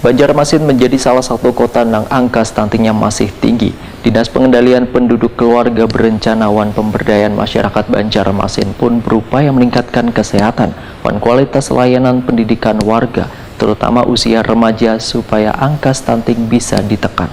Banjarmasin menjadi salah satu kota yang angka stuntingnya masih tinggi. Dinas Pengendalian Penduduk Keluarga Berencana Wan Pemberdayaan Masyarakat Banjarmasin pun berupaya meningkatkan kesehatan dan kualitas layanan pendidikan warga, terutama usia remaja supaya angka stunting bisa ditekan.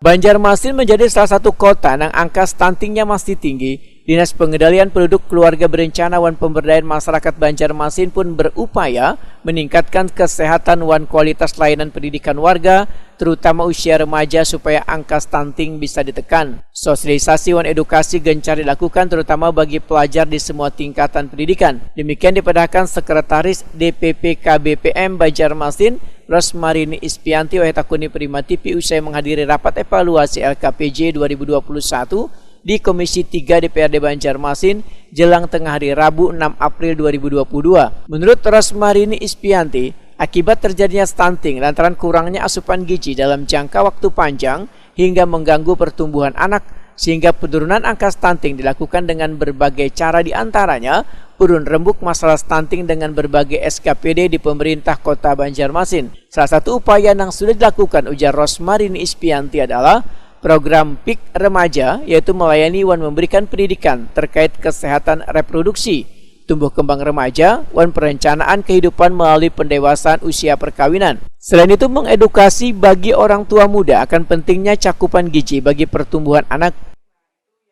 Banjarmasin menjadi salah satu kota yang angka stuntingnya masih tinggi. Dinas Pengendalian Penduduk Keluarga Berencana wan Pemberdayaan Masyarakat Banjarmasin pun berupaya meningkatkan kesehatan wan kualitas layanan pendidikan warga, terutama usia remaja supaya angka stunting bisa ditekan. Sosialisasi wan edukasi gencar dilakukan terutama bagi pelajar di semua tingkatan pendidikan. Demikian dipadahkan Sekretaris DPP KBPM Banjarmasin, Rosmarini Ispianti Wahitakuni Prima TV usai menghadiri rapat evaluasi LKPJ 2021 di Komisi 3 DPRD Banjarmasin jelang tengah hari Rabu 6 April 2022. Menurut Rosmarini Ispianti, akibat terjadinya stunting lantaran kurangnya asupan gizi dalam jangka waktu panjang hingga mengganggu pertumbuhan anak, sehingga penurunan angka stunting dilakukan dengan berbagai cara, diantaranya urun rembuk masalah stunting dengan berbagai SKPD di pemerintah kota Banjarmasin. Salah satu upaya yang sudah dilakukan, ujar Rosmarini Ispianti, adalah program PIK Remaja, yaitu melayani wan memberikan pendidikan terkait kesehatan reproduksi, tumbuh kembang remaja, wan perencanaan kehidupan melalui pendewasaan usia perkawinan. Selain itu, mengedukasi bagi orang tua muda akan pentingnya cakupan gizi bagi pertumbuhan anak.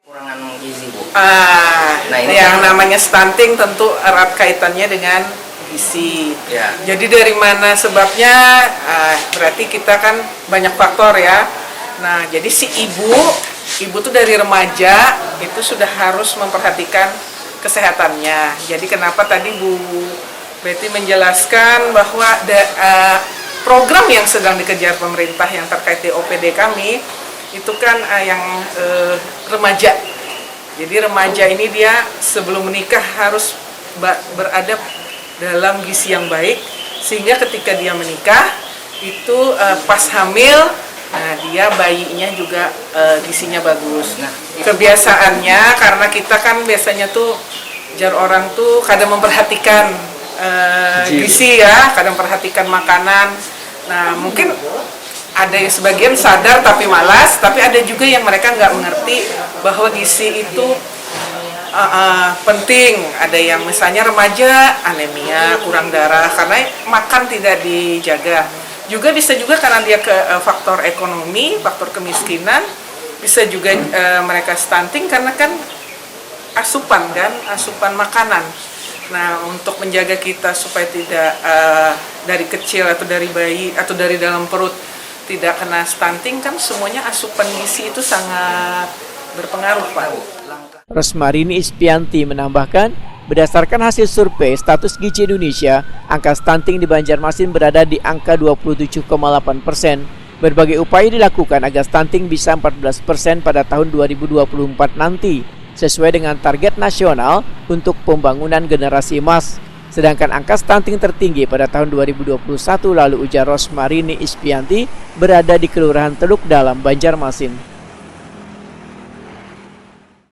Kurangan gizi, Bu. Ini yang namanya stunting tentu erat kaitannya dengan gizi. Ya. Jadi dari mana sebabnya? Berarti kita kan banyak faktor ya. Nah, jadi si ibu tuh dari remaja itu sudah harus memperhatikan kesehatannya. Jadi kenapa tadi Bu Betty menjelaskan bahwa program yang sedang dikejar pemerintah yang terkait DOPD kami itu kan yang remaja. Jadi remaja ini dia sebelum menikah harus berada dalam gizi yang baik, sehingga ketika dia menikah itu pas hamil, nah dia bayinya juga gizinya bagus. Nah, kebiasaannya karena kita kan biasanya tuh jar orang tuh kadang memperhatikan gizi ya, kadang memperhatikan makanan. Nah, mungkin ada yang sebagian sadar tapi malas, tapi ada juga yang mereka nggak mengerti bahwa gizi itu penting. Ada yang misalnya remaja anemia, kurang darah karena makan tidak dijaga. Juga bisa juga karena dia ke faktor ekonomi, faktor kemiskinan, bisa juga mereka stunting karena kan asupan makanan. Nah, untuk menjaga kita supaya tidak dari kecil atau dari bayi atau dari dalam perut tidak kena stunting, kan semuanya asupan gizi itu sangat berpengaruh, Pak. Rosmarini Ispianti menambahkan, berdasarkan hasil survei status gizi Indonesia, angka stunting di Banjarmasin berada di angka 27,8%. Berbagai upaya dilakukan agar stunting bisa 14% pada tahun 2024 nanti, sesuai dengan target nasional untuk pembangunan generasi emas. Sedangkan angka stunting tertinggi pada tahun 2021 lalu, ujar Rosmarini Ispianti, berada di Kelurahan Teluk Dalam, Banjarmasin.